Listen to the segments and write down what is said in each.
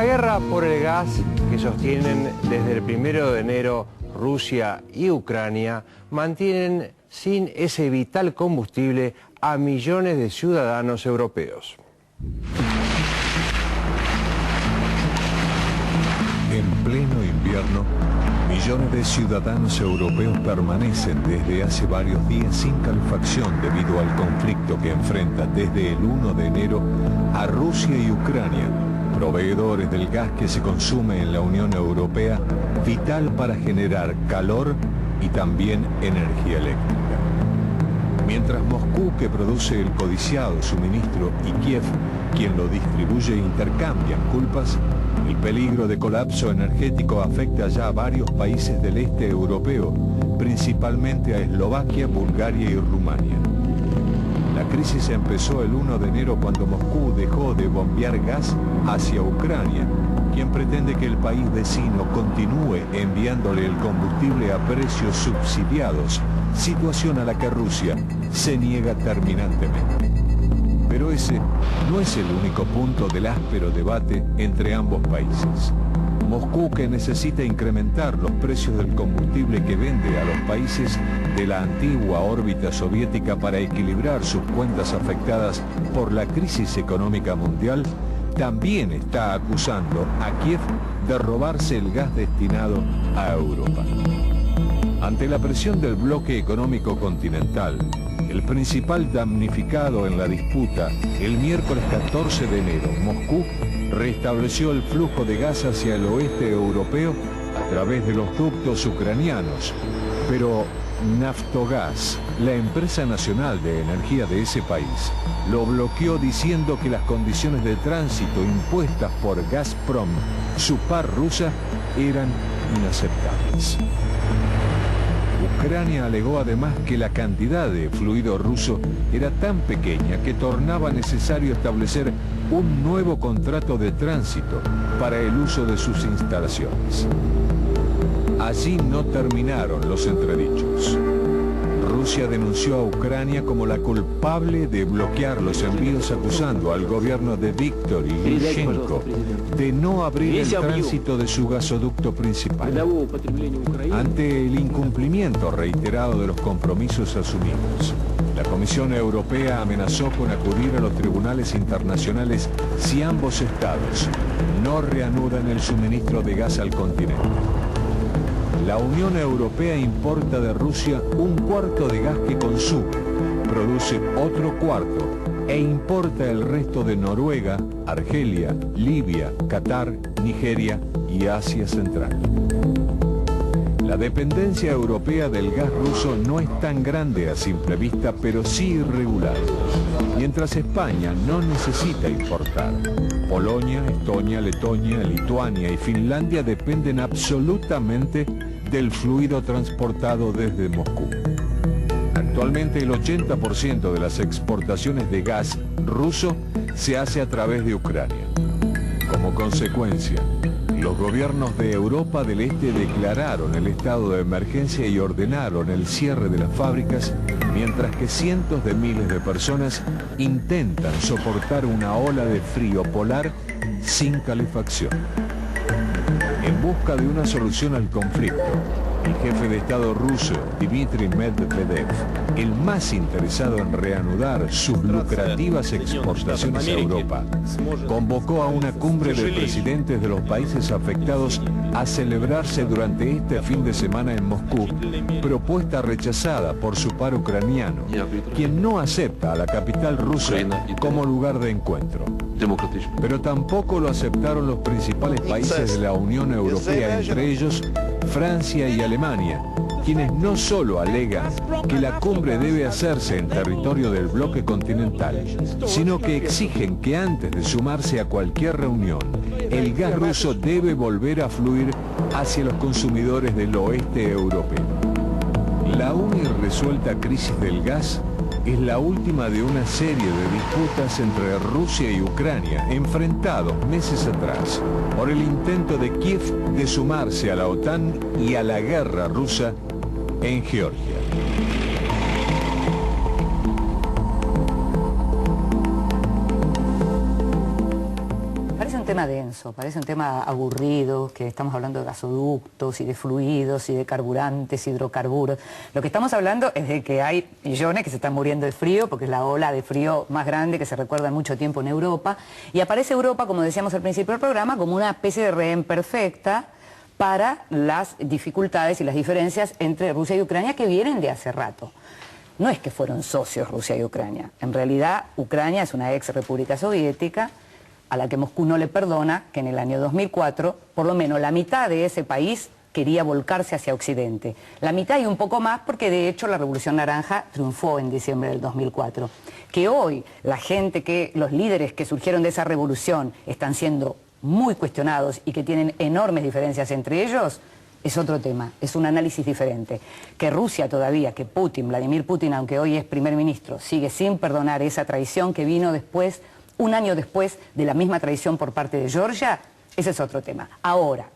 La guerra por el gas que sostienen desde el 1 de enero Rusia y Ucrania mantienen sin ese vital combustible a millones de ciudadanos europeos. En pleno invierno, millones de ciudadanos europeos permanecen desde hace varios días sin calefacción debido al conflicto que enfrenta desde el 1 de enero a Rusia y Ucrania, proveedores del gas que se consume en la Unión Europea, vital para generar calor y también energía eléctrica. Mientras Moscú, que produce el codiciado suministro, y Kiev, quien lo distribuye, intercambian culpas, el peligro de colapso energético afecta ya a varios países del este europeo, principalmente a Eslovaquia, Bulgaria y Rumania. La crisis empezó el 1 de enero cuando Moscú dejó de bombear gas hacia Ucrania, quien pretende que el país vecino continúe enviándole el combustible a precios subsidiados, situación a la que Rusia se niega terminantemente. Pero ese no es el único punto del áspero debate entre ambos países. Moscú, que necesita incrementar los precios del combustible que vende a los países de la antigua órbita soviética para equilibrar sus cuentas afectadas por la crisis económica mundial, también está acusando a Kiev de robarse el gas destinado a Europa. Ante la presión del bloque económico continental, el principal damnificado en la disputa, el miércoles 14 de enero, Moscú restableció el flujo de gas hacia el oeste europeo a través de los ductos ucranianos, pero Naftogaz, la empresa nacional de energía de ese país, lo bloqueó diciendo que las condiciones de tránsito impuestas por Gazprom, su par rusa, eran inaceptables. Ucrania alegó además que la cantidad de fluido ruso era tan pequeña que tornaba necesario establecer un nuevo contrato de tránsito para el uso de sus instalaciones. Allí no terminaron los entredichos. Rusia denunció a Ucrania como la culpable de bloquear los envíos, acusando al gobierno de Viktor Yushchenko de no abrir el tránsito de su gasoducto principal. Ante el incumplimiento reiterado de los compromisos asumidos, la Comisión Europea amenazó con acudir a los tribunales internacionales si ambos estados no reanudan el suministro de gas al continente. La Unión Europea importa de Rusia un cuarto de gas que consume, produce otro cuarto e importa el resto de Noruega, Argelia, Libia, Qatar, Nigeria y Asia Central. La dependencia europea del gas ruso no es tan grande a simple vista, pero sí irregular. Mientras España no necesita importar, Polonia, Estonia, Letonia, Lituania y Finlandia dependen absolutamente del fluido transportado desde Moscú. Actualmente el 80% de las exportaciones de gas ruso se hace a través de Ucrania. Como consecuencia, los gobiernos de Europa del Este declararon el estado de emergencia y ordenaron el cierre de las fábricas, mientras que cientos de miles de personas intentan soportar una ola de frío polar sin calefacción. En busca de una solución al conflicto, el jefe de Estado ruso, Dmitry Medvedev, el más interesado en reanudar sus lucrativas exportaciones a Europa, convocó a una cumbre de presidentes de los países afectados a celebrarse durante este fin de semana en Moscú, propuesta rechazada por su par ucraniano, quien no acepta a la capital rusa como lugar de encuentro. Pero tampoco lo aceptaron los principales países de la Unión Europea, entre ellos Francia y Alemania, quienes no solo alegan que la cumbre debe hacerse en territorio del bloque continental, sino que exigen que antes de sumarse a cualquier reunión, el gas ruso debe volver a fluir hacia los consumidores del oeste europeo. La aún irresuelta crisis del gas es la última de una serie de disputas entre Rusia y Ucrania, enfrentados meses atrás por el intento de Kiev de sumarse a la OTAN y a la guerra rusa en Georgia. tema denso, parece un tema aburrido, que estamos hablando de gasoductos y de fluidos y de carburantes, hidrocarburos. Lo que estamos hablando es de que hay millones que se están muriendo de frío, porque es la ola de frío más grande que se recuerda en mucho tiempo en Europa, y aparece Europa, como decíamos al principio del programa, como una especie de rehén perfecta para las dificultades y las diferencias entre Rusia y Ucrania que vienen de hace rato. No es que fueron socios Rusia y Ucrania, en realidad Ucrania es una ex república soviética a la que Moscú no le perdona que en el año 2004, por lo menos la mitad de ese país quería volcarse hacia Occidente. La mitad y un poco más porque de hecho la Revolución Naranja triunfó en diciembre del 2004. Que hoy la gente, los líderes que surgieron de esa revolución están siendo muy cuestionados y que tienen enormes diferencias entre ellos, es otro tema, es un análisis diferente. Que Rusia todavía, que Putin, Vladimir Putin, aunque hoy es primer ministro, sigue sin perdonar esa traición que vino después, un año después de la misma traición por parte de Georgia, ese es otro tema. Ahora,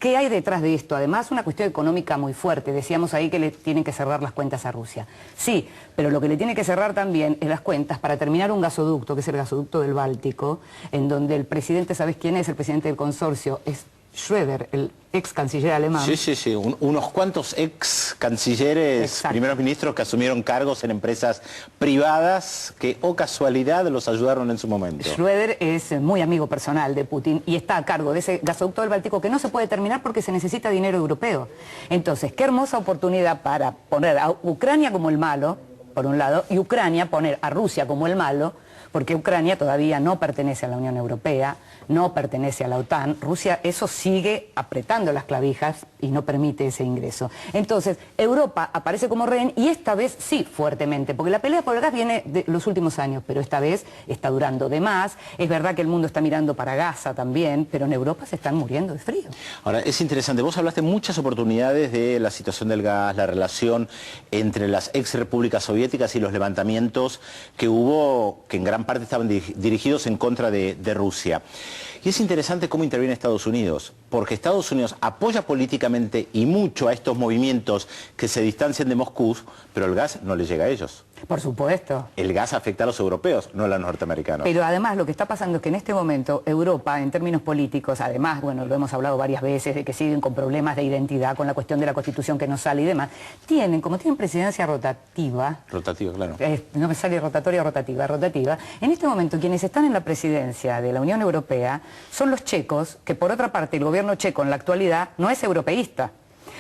¿qué hay detrás de esto? Además, una cuestión económica muy fuerte. Decíamos ahí que le tienen que cerrar las cuentas a Rusia. Sí, pero lo que le tiene que cerrar también es las cuentas para terminar un gasoducto, que es el gasoducto del Báltico, en donde el presidente, ¿sabes quién es? El presidente del consorcio es Schröder, el ex canciller alemán. Sí, unos cuantos ex cancilleres, primeros ministros que asumieron cargos en empresas privadas que, oh casualidad, los ayudaron en su momento. Schröder es muy amigo personal de Putin y está a cargo de ese gasoducto del Báltico que no se puede terminar porque se necesita dinero europeo. Entonces, qué hermosa oportunidad para poner a Ucrania como el malo, por un lado, y Ucrania poner a Rusia como el malo, porque Ucrania todavía no pertenece a la Unión Europea, no pertenece a la OTAN. Rusia eso sigue apretando las clavijas y no permite ese ingreso. Entonces, Europa aparece como rehén y esta vez sí, fuertemente, porque la pelea por el gas viene de los últimos años, pero esta vez está durando de más. Es verdad que el mundo está mirando para Gaza también, pero en Europa se están muriendo de frío. Ahora, es interesante, vos hablaste muchas oportunidades de la situación del gas, la relación entre las ex repúblicas soviéticas y los levantamientos que hubo, que en gran parte estaban dirigidos en contra de Rusia. Y es interesante cómo interviene Estados Unidos, porque Estados Unidos apoya políticamente y mucho a estos movimientos que se distancian de Moscú, pero el gas no les llega a ellos. Por supuesto. El gas afecta a los europeos, no a los norteamericanos. Pero además lo que está pasando es que en este momento Europa, en términos políticos, además, bueno, lo hemos hablado varias veces, de que siguen con problemas de identidad, con la cuestión de la Constitución que no sale y demás, como tienen presidencia rotativa... Rotativa, claro. No me sale rotatoria o rotativa, rotativa. En este momento quienes están en la presidencia de la Unión Europea son los checos, que por otra parte el gobierno checo en la actualidad no es europeísta.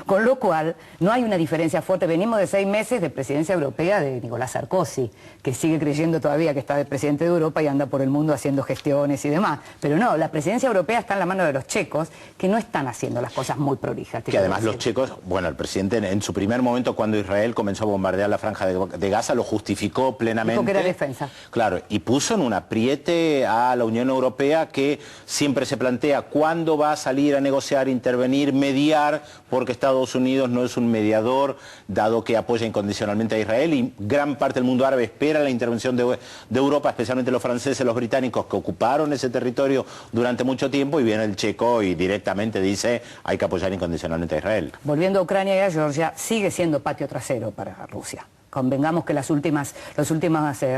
Con lo cual, no hay una diferencia fuerte. Venimos de 6 meses de presidencia europea de Nicolás Sarkozy, que sigue creyendo todavía que está de presidente de Europa y anda por el mundo haciendo gestiones y demás. Pero no, la presidencia europea está en la mano de los checos, que no están haciendo las cosas muy prolijas. Que además los checos, bueno, el presidente en su primer momento, cuando Israel comenzó a bombardear la franja de Gaza, lo justificó plenamente. Dijo que era defensa. Claro, y puso en un apriete a la Unión Europea, que siempre se plantea cuándo va a salir a negociar, intervenir, mediar, porque Estados Unidos no es un mediador, dado que apoya incondicionalmente a Israel, y gran parte del mundo árabe espera la intervención de Europa, especialmente los franceses, los británicos, que ocuparon ese territorio durante mucho tiempo, y viene el checo y directamente dice hay que apoyar incondicionalmente a Israel. Volviendo a Ucrania y a Georgia, sigue siendo patio trasero para Rusia. Convengamos que las últimas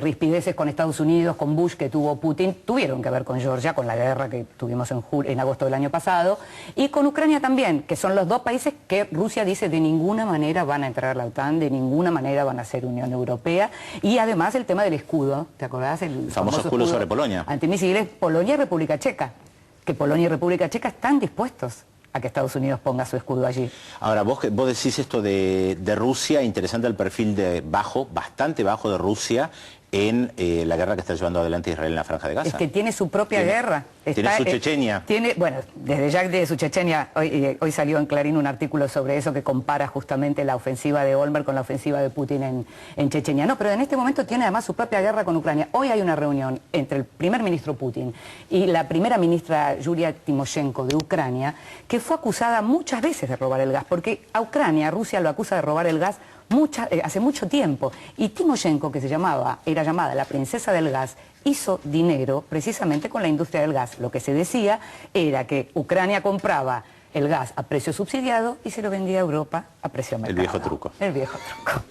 rispideces con Estados Unidos, con Bush que tuvo Putin, tuvieron que ver con Georgia, con la guerra que tuvimos en agosto del año pasado, y con Ucrania también, que son los dos países que Rusia dice de ninguna manera van a entrar a la OTAN, de ninguna manera van a ser Unión Europea, y además el tema del escudo, ¿te acordás? El famoso escudo sobre Polonia. Antimisiles, Polonia y República Checa, que Polonia y República Checa están dispuestos a que Estados Unidos ponga su escudo allí. Ahora, vos decís esto de Rusia, interesante el perfil bastante bajo de Rusia en la guerra que está llevando adelante Israel en la Franja de Gaza. Es que tiene su propia guerra. Tiene su Chechenia. Bueno, desde ya de su Chechenia, hoy salió en Clarín un artículo sobre eso que compara justamente la ofensiva de Olmert con la ofensiva de Putin en Chechenia. No, pero en este momento tiene además su propia guerra con Ucrania. Hoy hay una reunión entre el primer ministro Putin y la primera ministra Yulia Timoshenko de Ucrania, que fue acusada muchas veces de robar el gas, porque a Ucrania, Rusia lo acusa de robar el gas hace mucho tiempo. Y Timoshenko, que era llamada la princesa del gas, hizo dinero precisamente con la industria del gas. Lo que se decía era que Ucrania compraba el gas a precio subsidiado y se lo vendía a Europa a precio mercado. El viejo truco. El viejo truco.